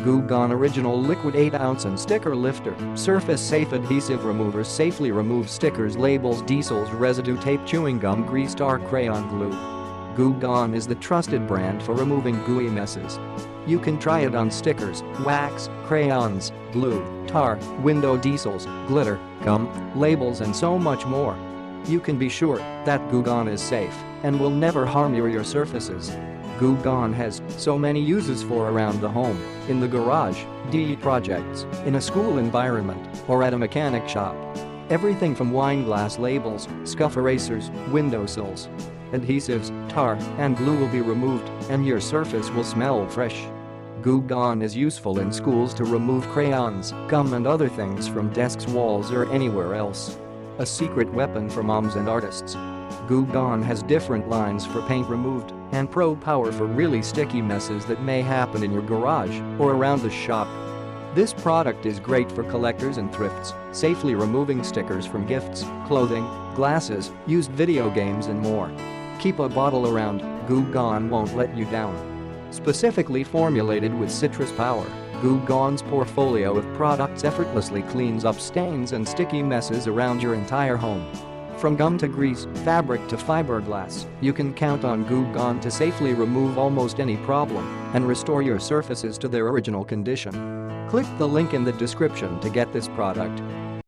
Goo Gone Original Liquid 8-ounce and Sticker Lifter, surface-safe adhesive remover safely removes stickers, labels, decals, residue, tape, chewing gum, grease, tar, crayon glue. Goo Gone is the trusted brand for removing gooey messes. You can try it on stickers, wax, crayons, glue, tar, window decals, glitter, gum, labels and so much more. You can be sure that Goo Gone is safe and will never harm your surfaces. Goo Gone has so many uses for around the home, in the garage, DE projects, in a school environment, or at a mechanic shop. Everything from wine glass labels, scuff erasers, windowsills, adhesives, tar, and glue will be removed, and your surface will smell fresh. Goo Gone is useful in schools to remove crayons, gum and other things from desks, walls or anywhere else. A secret weapon for moms and artists. Goo Gone has different lines for paint removed and Pro Power for really sticky messes that may happen in your garage or around the shop. This product is great for collectors and thrifts, safely removing stickers from gifts, clothing, glasses, used video games and more. Keep a bottle around, Goo Gone won't let you down. Specifically formulated with citrus power, Goo Gone's portfolio of products effortlessly cleans up stains and sticky messes around your entire home. From gum to grease, fabric to fiberglass, you can count on Goo Gone to safely remove almost any problem and restore your surfaces to their original condition. Click the link in the description to get this product.